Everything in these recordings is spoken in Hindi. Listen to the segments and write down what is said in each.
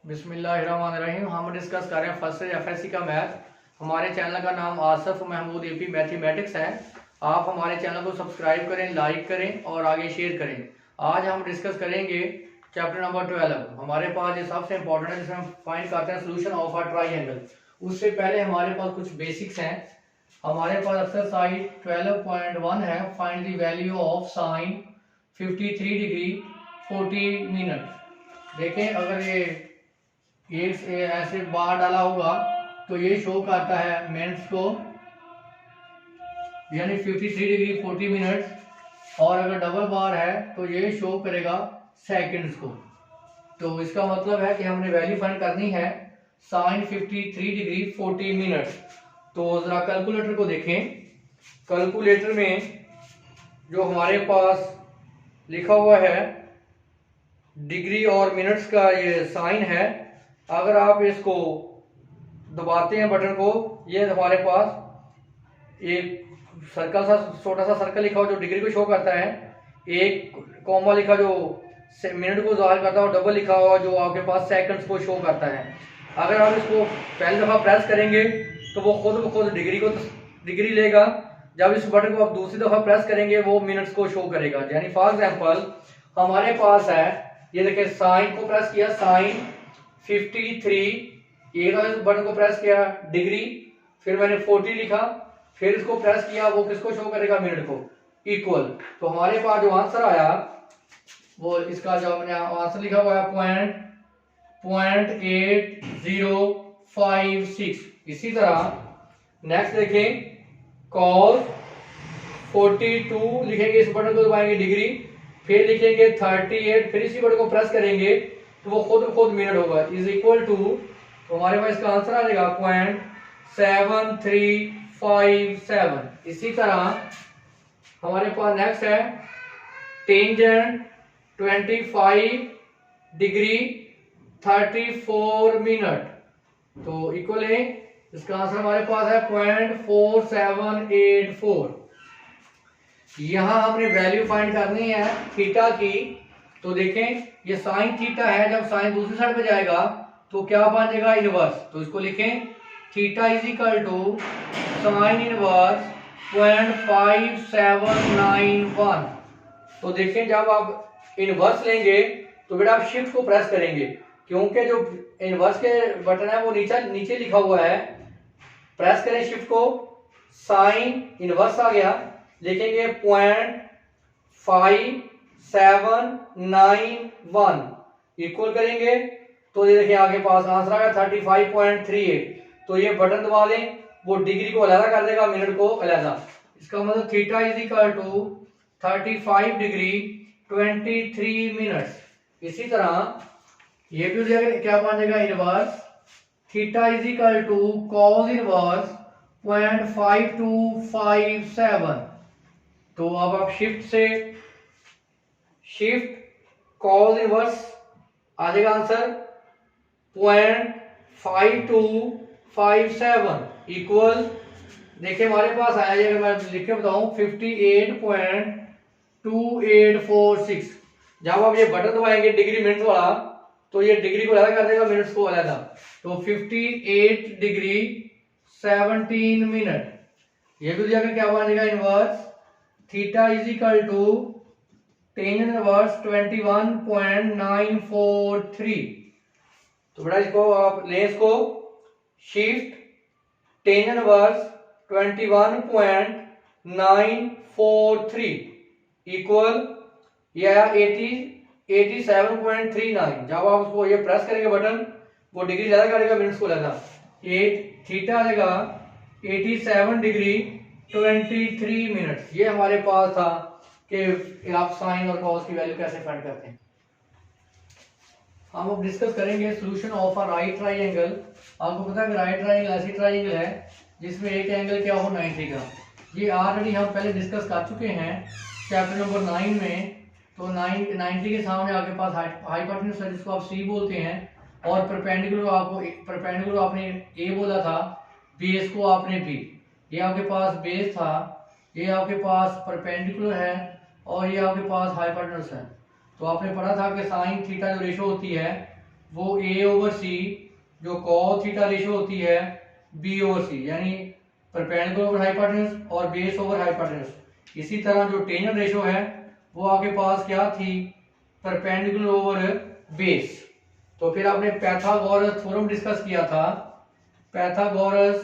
बिस्मिल्लाहिर्रहमानिर्रहीम। हम डिस्कस कर रहे हैं फर्स्ट एफएससी का मैथ। हमारे चैनल का नाम आसफ महमूद एपी मैथमेटिक्स है। आप हमारे चैनल को सब्सक्राइब करें, लाइक करें और आगे शेयर करें। आज हम डिस्कस करेंगे चैप्टर नंबर 12। हमारे पास ये सबसे इंपॉर्टेंट है जिसमें हम फाइंड करते हैं सोल्यूशन ऑफ अ ट्राइंगल। उससे पहले हमारे पास कुछ बेसिक्स हैं। हमारे पास एक्सरसाइज 12.1 है, find the value of sine 53 degree 40 minute. देखें, अगर ये ऐसे बार डाला होगा तो ये शो करता है मिनट्स को, यानी 53 डिग्री 40 मिनट्स, और अगर डबल बार है तो ये शो करेगा सेकंड्स को। तो इसका मतलब है कि हमने वैल्यू फाइंड करनी है साइन 53 डिग्री 40 मिनट्स। तो जरा कैलकुलेटर को देखें। कैलकुलेटर में जो हमारे पास लिखा हुआ है डिग्री और मिनट्स का ये साइन है, अगर आप इसको दबाते हैं बटन को, ये हमारे पास एक सर्कल सा, छोटा सा सर्कल लिखा हुआ जो डिग्री को शो करता है, एक कॉमा लिखा जो मिनट को जाहिर करता है, और डबल लिखा हुआ जो आपके पास सेकंड्स को शो करता है। अगर आप इसको पहली दफ़ा प्रेस करेंगे तो वो खुद ब खुद डिग्री लेगा। जब इस बटन को आप दूसरी दफ़ा प्रेस करेंगे वो मिनट्स को शो करेगा। यानी फॉर एग्जांपल हमारे पास है, ये देखिए, साइन को प्रेस किया, साइन 53, एक बटन को प्रेस किया डिग्री, फिर मैंने 40 लिखा, फिर इसको प्रेस किया, वो किसको शो करेगा? मिनट को, इक्वल। तो हमारे पास जो आंसर आया वो इसका जो हमने आंसर लिखा हुआ है .8056। इसी तरह नेक्स्ट देखें, cos 42 लिखेंगे, इस बटन को दबाएंगे डिग्री, फिर लिखेंगे 38, फिर इसी बटन को प्रेस करेंगे तो वो खुद मिनट होगा, इज इक्वल टू, तो हमारे पास इसका आंसर आ जाएगा .7357। इसी तरह हमारे पास नेक्स्ट है टेंजेंट 25 डिग्री 34 मिनट, तो इक्वल है, इसका आंसर हमारे पास है .4784। यहां हमने वैल्यू फाइंड करनी है थीटा की। तो देखें, ये साइन थीटा है, जब साइन दूसरी साइड पे जाएगा तो क्या बन जाएगा? इनवर्स। तो इसको लिखें, theta is equal to sine inverse 0.5791। तो देखें, जब आप इनवर्स लेंगे तो बेटा आप शिफ्ट को प्रेस करेंगे, क्योंकि जो इनवर्स के बटन है वो नीचे लिखा हुआ है। प्रेस करें शिफ्ट को, साइन इनवर्स आ गया, लिखेंगे 0.5791, इक्वल करेंगे तो ये देखिए आगे पास आंसर आ गया 35.38। तो ये बटन दबा लें, वो डिग्री को अलग कर देगा, मिनट को अलग। इसका मतलब theta is equal to 35 degree 23 minutes. इसी तरह ये भी क्या बन जाएगा? Inverse, theta is equal to cos inverse 0.5257। तो अब आप शिफ्ट कॉस इनवर्स आ जाएगा आंसर 0.5257 इक्वल, देखिए हमारे पास आया जाएगा, मैं लिख के बताऊं, 58.2846। जब आप ये बटन दबाएंगे डिग्री मिनट वाला तो ये डिग्री को अलग कर देगा, मिनट्स को अलग। तो 58 डिग्री 17 मिनट। ये भी दिया क्या बन जाएगा? Inverse, theta is equal to tan inverse 21.943। तो बेटा इसको आप लें, इसको शिफ्ट टेन इनवर्स 21.943 इक्वल, ये आया 87.39। जब आप उसको ये प्रेस करेंगे बटन, वो डिग्री ज्यादा करेगा, मिनट्स को लेगा, थीटा आ जाएगा 87 डिग्री 23 मिनट्स। ये हमारे पास था कि आप साइन और कॉस की वैल्यू कैसे फाइंड करते हैं। हम अब डिस्कस करेंगे solution of a right triangle. आपको पता है कि राइट ट्राइंगल ऐसी ट्राइंगल है जिसमें एक एंगल क्या हो 90 का। ये ऑलरेडी हम पहले डिस्कस कर चुके हैं चैप्टर नंबर 9 में। तो 90 के सामने आपके पास हाइपोटेन्यूज है, जिसको आप सी बोलते हैं, और परपेंडिकुलर आपने ए बोला था, बेस को आपने बी। ये आपके पास बेस था, ये आपके पास परपेंडिकुलर है, और ये आपके पास हाइपोटेन्यूज है। तो आपने पढ़ा था कि साइन थीटा जो रेशो होती है वो ए ओवर सी, जो कॉस थीटा रेशो होती है बी ओवर सी, यानी परपेंडिकुलर ओवर हाइपोटेन्यूज और बेस ओवर हाइपोटेन्यूज। इसी तरह जो टेंजेंट रेशो है वो आपके पास क्या थी, परपेंडिकुलर ओवर बेस। तो फिर आपने पाइथागोरस थ्योरम डिस्कस किया था, पाइथागोरस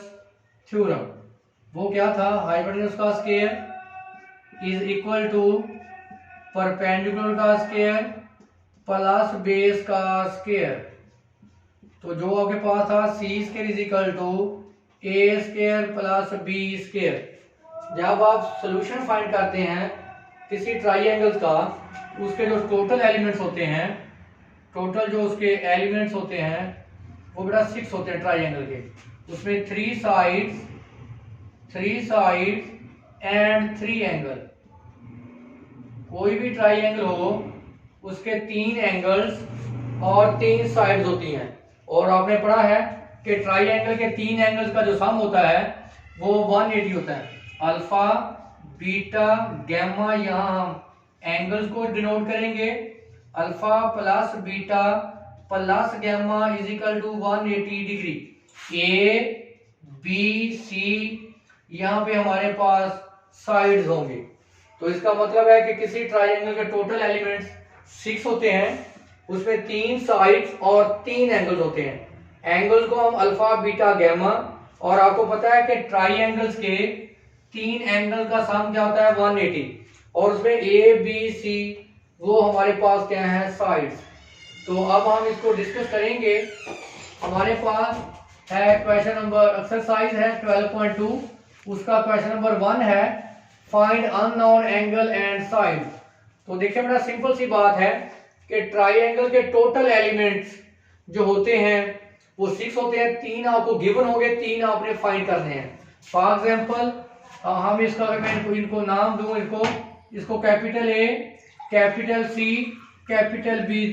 थ्योरम वो क्या था, हाइपोटेन्यूज का square is equal to perpendicular का स्क्वायर प्लस बेस का स्क्वायर। तो जो आपके पास था C square is equal to A square plus B square. जब आप सोल्यूशन फाइंड करते हैं किसी ट्राइंगल का, उसके जो टोटल एलिमेंट्स होते हैं, टोटल जो उसके एलिमेंट्स होते हैं वो बेटा 6 होते हैं ट्राइंगल के। उसमें 3 साइड्स एंड 3 एंगल। कोई भी ट्राइंगल हो उसके 3 एंगल्स और 3 साइड्स होती हैं। और आपने पढ़ा है कि ट्राइंगल के 3 एंगल्स का जो सम होता है वो 180 होता है। अल्फा बीटा गैमा, यहाँ हम एंगल्स को डिनोट करेंगे, alpha plus beta plus gamma is equal to 180 degree. A B C, यहाँ पे हमारे पास साइड्स होंगे। तो इसका मतलब है कि किसी ट्राइंगल के टोटल एलिमेंट्स 6 होते हैं, उसमें 3 साइड्स और 3 एंगल्स होते हैं। एंगल्स को हम अल्फा बीटा गैमा, और आपको पता है कि ट्राइंगल्स के 3 एंगल का सम क्या होता है 180, और उसमें ए बी सी वो हमारे पास क्या है साइड्स। तो अब हम इसको डिस्कस करेंगे। हमारे पास है क्वेश्चन नंबर, एक्सरसाइज है 12.2, उसका क्वेश्चन नंबर 1 है find unknown angle and side. तो देखिए बड़ा सिंपल सी बात है कि ट्राइंगल के टोटल एलिमेंट्स जो होते हैं वो 6 होते हैं। 3 आपको गिवन हो गए, 3 आपने फाइंड करने हैं। फॉर एग्जांपल हम इसका, अगर मैं इनको नाम दूं, इसको capital A, capital C, capital B,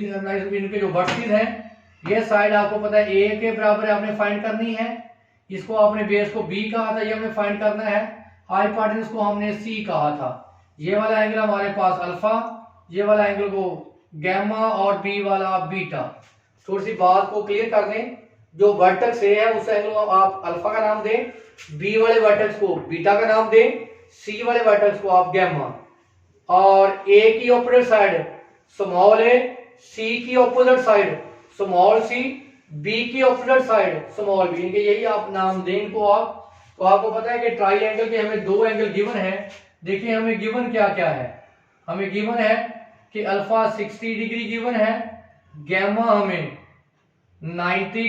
इनके जो वर्टिसेस हैं, ये साइड आपको पता है ए के बराबर आपने फाइंड करनी है। इसको आपने बेस को बी कहा था, ये हमें फाइंड करना है। हाइपोटेन्यूज को हमने सी कहा था। ये वाला एंगल हमारे पास अल्फा, ये वाला एंगल को गैमा और बी वाला बीटा। थोड़ी सी बात को क्लियर कर दें, जो वर्टेक्स ए है उस एंगल को आप अल्फा का नाम दें, बी वाले वर्टेक्स को बीटा का नाम दें, सी वाले वर्टेक्स को आप गैमा, और ए की ऑपोजिट साइड स्मॉल ए, सी की opposite side small C, B की ऑपोजिट साइड स्मॉल बी, इनके यही आप नाम दें इनको आप। तो आपको पता है कि ट्राइंगल के हमें 2 एंगल गिवन है। देखिए हमें गिवन क्या क्या है, हमें गिवन है कि अल्फा 60 डिग्री गिवन है, गैमा हमें 90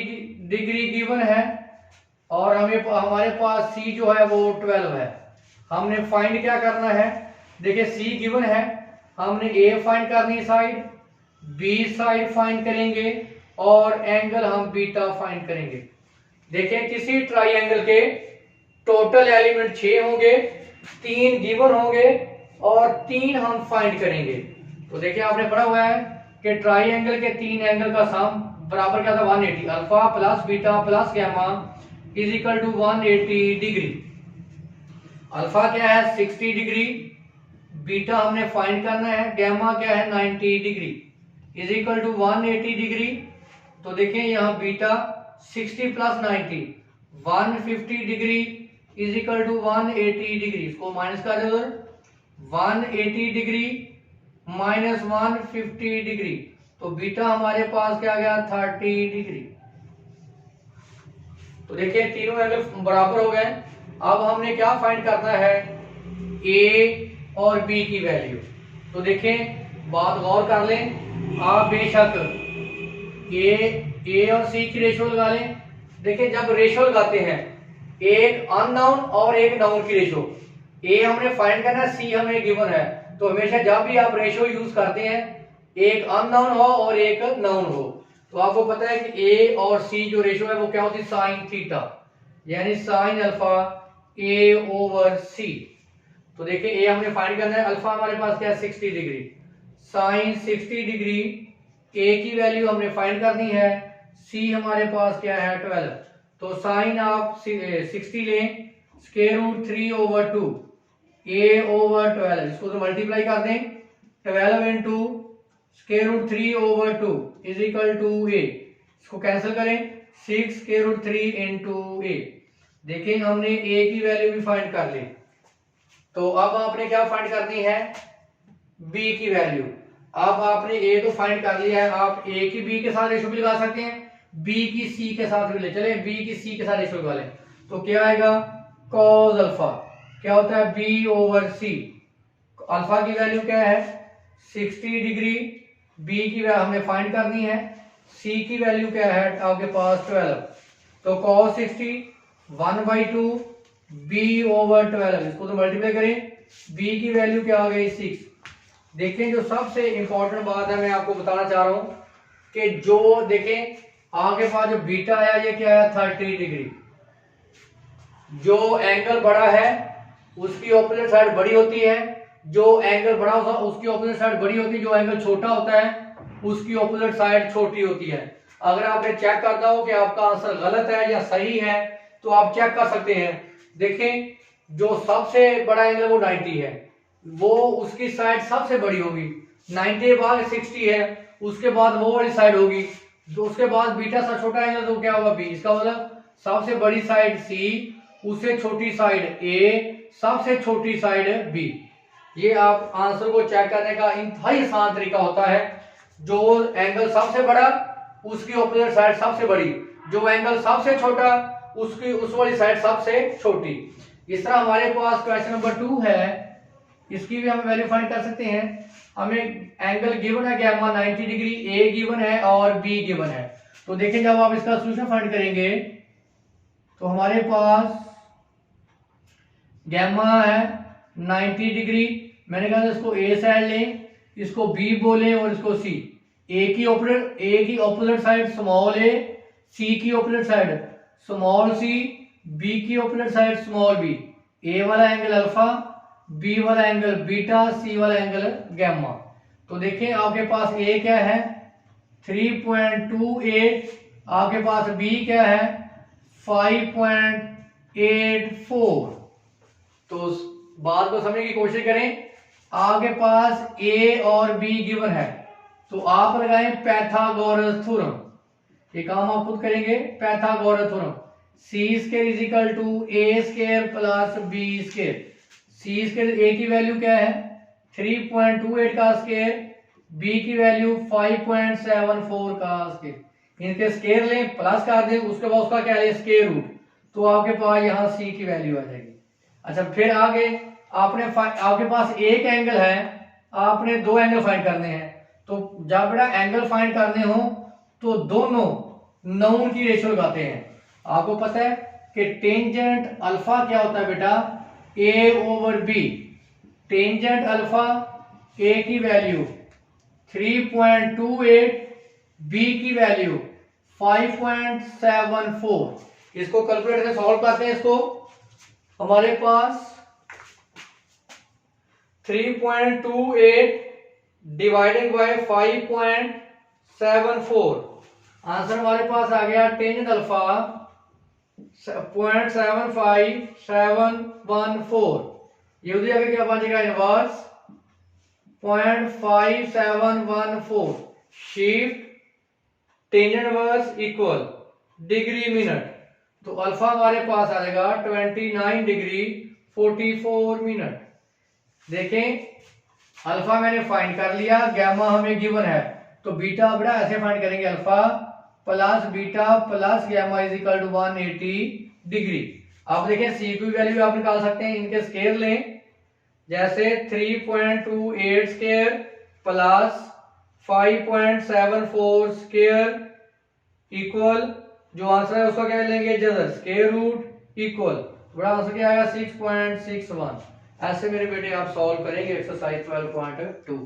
डिग्री गिवन है, और हमारे पास सी जो है वो 12 है। हमने फाइंड क्या करना है, देखिए सी गिवन है, हमने ए फाइंड करनी साइड, बी साइड फाइंड करेंगे, और एंगल हम बीटा फाइंड करेंगे। देखिए किसी ट्राइंगल के टोटल एलिमेंट 6 होंगे, 3 गिवन होंगे और 3 हम फाइंड करेंगे। तो देखिए आपने पढ़ा हुआ है कि ट्राइंगल के 3 एंगल का सम बराबर क्या था 180, alpha plus beta plus gamma is equal to 180 degree. Alpha क्या है 60 डिग्री, बीटा हमने फाइंड करना है, गैमा क्या है 90 degree, is equal to 180 degree. तो देखिए यहाँ beta 60 plus 90 150 degree is equal to 180 degree. इसको माइनस कर दो, 180 डिग्री माइनस 150 डिग्री, तो बीटा हमारे पास क्या गया 30 डिग्री। तो देखिए तीनों एंगल बराबर हो गए। अब हमने क्या फाइंड करना है, ए और बी की वैल्यू। तो देखें बात गौर कर लें आप, बेशक ए और सी की रेशियो लगा लें। देखिए जब रेशियो लगाते हैं, एक अननोन और एक नाउन की रेशियो, ए हमने फाइंड करना है, सी हमें गिवन है। तो हमेशा जब भी आप रेशियो यूज करते हैं, एक अननोन हो और एक नाउन हो, तो आपको पता है कि ए और सी जो रेशियो है वो क्या होती है साइन थीटा, यानी साइन अल्फा ए ओवर सी। तो देखिए ए हमने फाइंड करना है, अल्फा हमारे पास क्या है 60 डिग्री, साइन 60 डिग्री, ए की वैल्यू हमने फाइंड करनी है, सी हमारे पास क्या है 12। तो साइन आप 60 लें, square root 3 over 2 A over 12, इसको तो मल्टीप्लाई कर दें, 12 into square root 3 over 2 is equal to A. इसको कैंसिल करें, 6 के रूट 3 इंटू ए। देखिए हमने ए की वैल्यू भी फाइंड कर ली, तो अब आपने क्या फाइंड करनी है, बी की वैल्यू। अब आपने ए तो फाइंड कर लिया है, आप ए की बी के साथ रेशो भी लगा सकते हैं, बी की सी के साथ भी ले चले, बी की सी के साथ रेशो लगा लें, तो क्या आएगा, कॉस अल्फा क्या होता है, बी ओवर सी। अल्फा की वैल्यू क्या है 60 डिग्री, बी की वैल्यू हमने फाइंड करनी है, सी की वैल्यू क्या है आपके पास 12, तो cos 60 1/2 बी ओवर 12, इसको तो मल्टीप्लाई करें, बी की वैल्यू क्या आ गई 6। देखें जो सबसे इंपॉर्टेंट बात है मैं आपको बताना चाह रहा हूं कि जो देखें आगे पास जो बीटा आया ये क्या है 30 डिग्री। जो एंगल बड़ा है उसकी ऑपोजिट साइड बड़ी होती है, जो एंगल बड़ा होता है उसकी ऑपोजिट साइड बड़ी होती है, जो एंगल छोटा होता है उसकी ऑपोजिट साइड छोटी होती है। अगर आपने चेक करना हो कि आपका आंसर गलत है या सही है तो आप चेक कर सकते हैं। देखें जो सबसे बड़ा एंगल वो 90 है, वो उसकी साइड सबसे बड़ी होगी, 90 के बाद 60 है, उसके बाद वो वाली साइड होगी, तो उसके बाद बीटा सा छोटा एंगल तो क्या होगा बी। इसका मतलब सबसे बड़ी साइड सी, उससे छोटी साइड ए, सबसे छोटी साइड बी। ये आप आंसर को चेक करने का इंतहाई आसान तरीका होता है। जो एंगल सबसे बड़ा उसकी ऑपोजिट साइड सबसे बड़ी, जो एंगल सबसे छोटा उसकी उस वाली साइड सबसे छोटी। इस तरह हमारे पास क्वेश्चन नंबर 2 है, इसकी भी हम वैल्यू फाइंड कर सकते हैं। हमें एंगल गिवन है गैमा 90 डिग्री, ए गिवन है और बी गिवन है। तो देखिए जब आप इसका सॉल्यूशन फाइंड करेंगे तो हमारे पास गैमा है 90 डिग्री, मैंने कहा इसको ए साइड लें, इसको बी बोले और इसको सी। ए की ऑपोजिट साइड स्मॉल ए, सी की opposite side small C, B की ऑपोजिट साइड स्मॉल बी। ए वाला एंगल अल्फा, बी वाला एंगल बीटा, सी वाला एंगल गैमा। तो देखिए आपके पास ए क्या है 3.28, आपके पास बी क्या है 5.84। तो बात को समझने की कोशिश करें, आपके पास ए और बी गिवन है तो आप लगाएं पैथागोरस थ्योरम। ये काम आप खुद करेंगे, Pythagoras theorem, C square is equal to A square plus B square. C square A की वैल्यू क्या है 3.28 का स्क्वायर, बी की वैल्यू 5.74 का स्क्वायर। इनके स्क्वायर लें प्लस कर दें, उसके बाद उसका क्या लें स्क्वायर रूट, तो आपके पास यहाँ सी की वैल्यू आ जाएगी। अच्छा फिर आगे आपके पास एक एंगल है, आपने दो एंगल फाइंड करने हैं, तो जब बड़ा एंगल फाइंड करने हो तो दोनों नाउन की रेशियो लगाते हैं। आपको पता है कि टेंजेंट अल्फा क्या होता है बेटा ए ओवर बी। टेंजेंट अल्फा ए की वैल्यू 3.28, बी की वैल्यू 5.74। इसको कैलकुलेटर से सॉल्व करते हैं। इसको हमारे पास 3.28 डिवाइडेड बाय 5.74, आंसर हमारे पास आ गया टेंजेंट अल्फा 0.75714। ये उधर आगे क्या बन जाएगा inverse 0.5714। Shift tangent inverse equal degree minute, तो अल्फा हमारे पास आ जाएगा 29 डिग्री 44 मिनट। देखें अल्फा मैंने फाइंड कर लिया, गैमा हमें गिवन है, तो बीटा बड़ा ऐसे फाइंड करेंगे alpha plus beta plus gamma is equal to 180 degree. अब देखें सी की वैल्यू आप निकाल सकते हैं, इनके स्क्वायर लें, जैसे 3.28 स्क्वायर प्लस 5.74 स्क्वायर इक्वल जो आंसर है उसका क्या लेंगे जस्ट स्क्वायर रूट इक्वल बड़ा आंसर क्या आएगा 6.61। ऐसे मेरे बेटे आप सॉल्व करेंगे एक्सरसाइज 12.2।